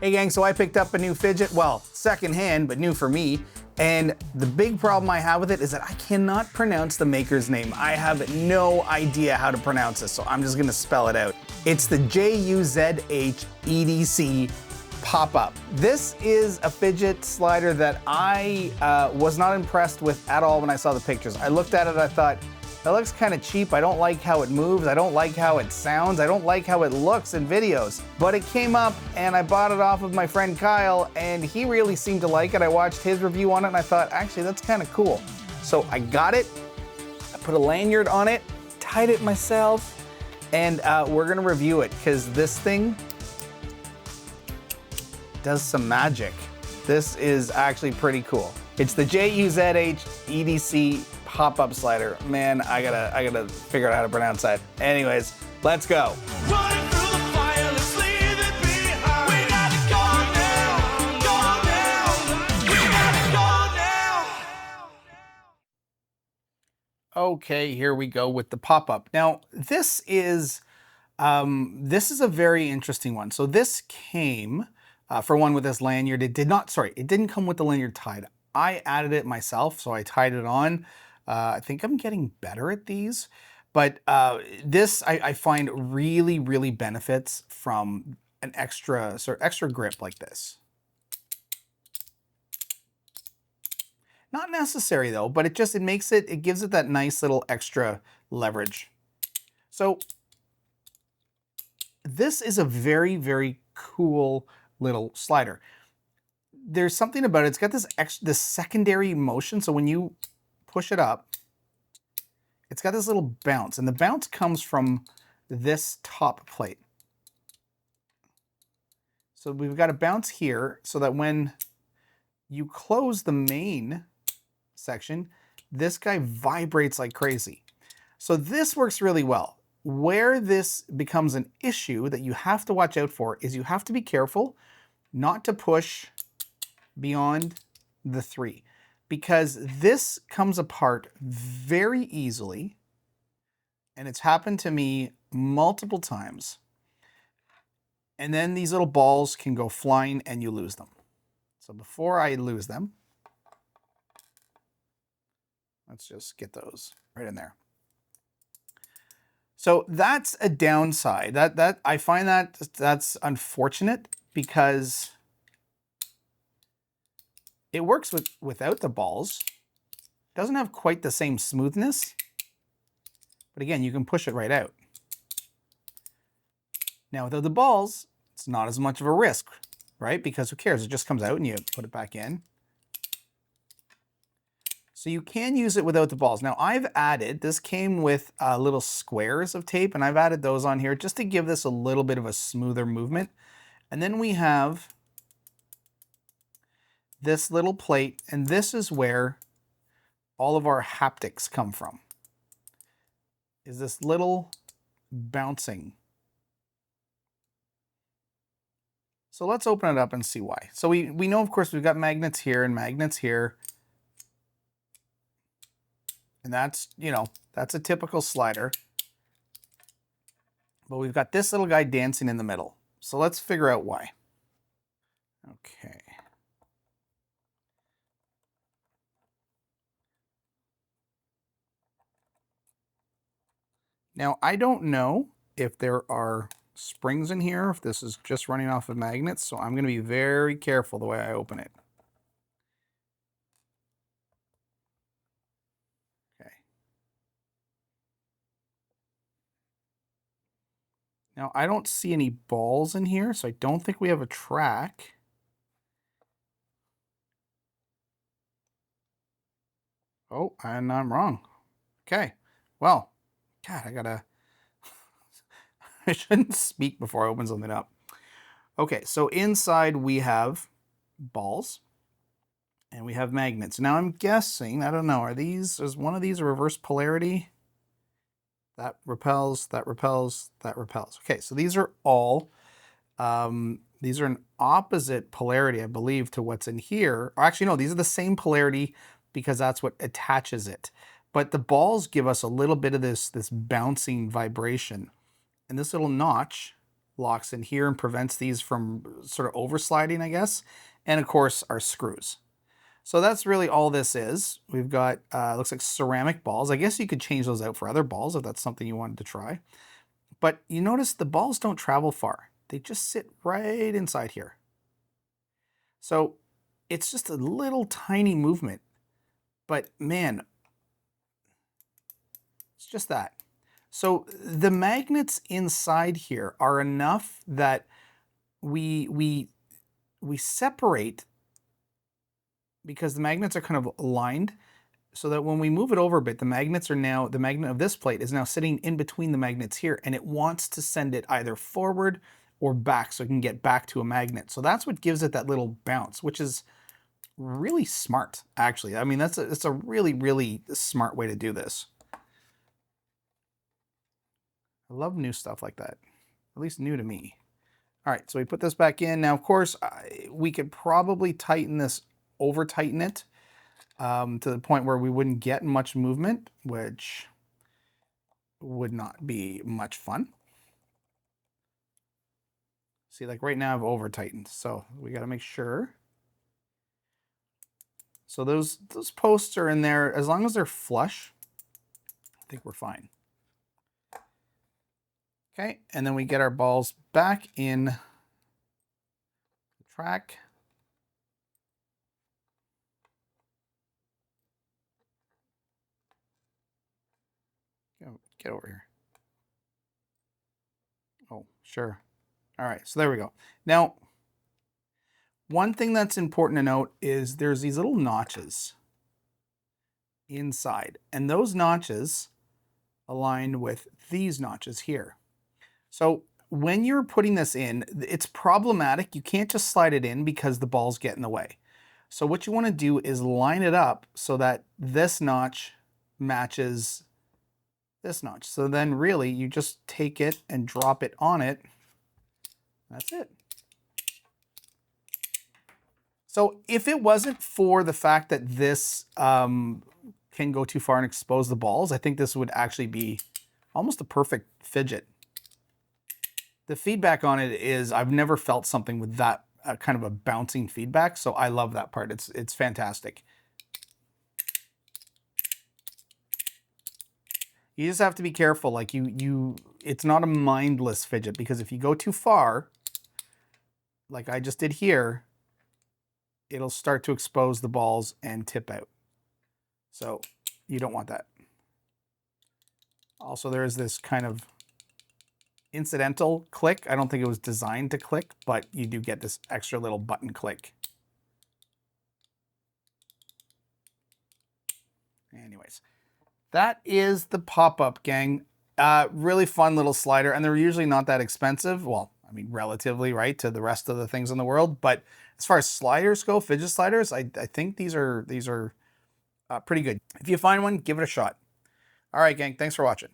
Hey gang, so I picked up a new Fidget, well, secondhand, but new for me. And the big problem I have with it is that I cannot pronounce the maker's name. I have no idea how to pronounce this, so I'm just gonna spell it out. It's the JUZHEDC pop-up. This is a fidget slider that I was not impressed with at all when I saw the pictures. I looked at it, I thought, that looks kind of cheap. I don't like how it moves. I don't like how it sounds. I don't like how it looks in videos. But it came up and I bought it off of my friend Kyle and he really seemed to like it. I watched his review on it and I thought, actually, that's kind of cool. So I got it, I put a lanyard on it, tied it myself, and we're gonna review it because this thing does some magic. This is actually pretty cool. It's the JUZHEDC pop-up slider. Man, I gotta figure out how to pronounce that. Anyways, let's go. Okay, here we go with the pop-up. Now, this is a very interesting one. So this came, for one, with this lanyard. It didn't come with the lanyard tied. I added it myself, so I tied it on. I think I'm getting better at these, but this I find really benefits from an extra grip like this. Not necessary though, but it gives it that nice little extra leverage. So this is a very cool little slider. There's something about it. It's got this secondary motion. So when you push it up, it's got this little bounce, and the bounce comes from this top plate. So we've got a bounce here so that when you close the main section, this guy vibrates like crazy. So this works really well. Where this becomes an issue that you have to watch out for is you have to be careful not to push beyond the 3. Because this comes apart very easily, and it's happened to me multiple times. And then these little balls can go flying and you lose them. So before I lose them, let's just get those right in there. So that's a downside. I find that's unfortunate because it works without the balls. Doesn't have quite the same smoothness, but again, you can push it right out. Now without the balls, it's not as much of a risk, right? Because who cares? It just comes out and you put it back in. So you can use it without the balls. Now this came with little squares of tape, and I've added those on here just to give this a little bit of a smoother movement. And then we have this little plate, and this is where all of our haptics come from, is this little bouncing. So let's open it up and see why. So we know, of course, we've got magnets here and magnets here. And that's, that's a typical slider. But we've got this little guy dancing in the middle. So let's figure out why. Okay. Now, I don't know if there are springs in here, if this is just running off of magnets, so I'm going to be very careful the way I open it. Okay. Now, I don't see any balls in here, so I don't think we have a track. Oh, and I'm wrong. Okay. Well, God, I shouldn't speak before I open something up. Okay, so inside we have balls and we have magnets. Now I'm guessing, I don't know, is one of these a reverse polarity? That repels, that repels, that repels. Okay, so these are all, these are an opposite polarity, I believe, to what's in here. Or actually, no, these are the same polarity because that's what attaches it. But the balls give us a little bit of this bouncing vibration. And this little notch locks in here and prevents these from sort of oversliding, I guess. And of course, our screws. So that's really all this is. We've got, looks like ceramic balls. I guess you could change those out for other balls if that's something you wanted to try. But you notice the balls don't travel far. They just sit right inside here. So it's just a little tiny movement. But man, it's just that. So the magnets inside here are enough that we separate, because the magnets are kind of aligned, so that when we move it over a bit, the magnets are now, the magnet of this plate is now sitting in between the magnets here, and it wants to send it either forward or back so it can get back to a magnet. So that's what gives it that little bounce, which is really smart, actually. I mean, it's a really, really smart way to do this. I love new stuff like that, at least new to me. All right, so we put this back in. Now, of course, we could probably tighten this, over tighten it to the point where we wouldn't get much movement, which would not be much fun. See, like right now I've over tightened, so we got to make sure. So those posts are in there. As long as they're flush, I think we're fine. Okay, and then we get our balls back in the track. Get over here. Oh, sure. All right, so there we go. Now, one thing that's important to note is there's these little notches inside, and those notches align with these notches here. So when you're putting this in, it's problematic. You can't just slide it in because the balls get in the way. So what you want to do is line it up so that this notch matches this notch. So then really you just take it and drop it on it. That's it. So if it wasn't for the fact that this can go too far and expose the balls, I think this would actually be almost a perfect fidget. The feedback on it is, I've never felt something with that kind of a bouncing feedback, so I love that part. It's fantastic. You just have to be careful, like it's not a mindless fidget, because if you go too far, like I just did here, it'll start to expose the balls and tip out. So you don't want that. Also, there is this kind of incidental click. I don't think it was designed to click, but you do get this extra little button click. Anyways, that is the pop-up, gang. Really fun little slider, and they're usually not that expensive. Well, I mean, relatively, right, to the rest of the things in the world. But as far as sliders go, fidget sliders, I think these are pretty good. If you find one, give it a shot. All right, gang, thanks for watching.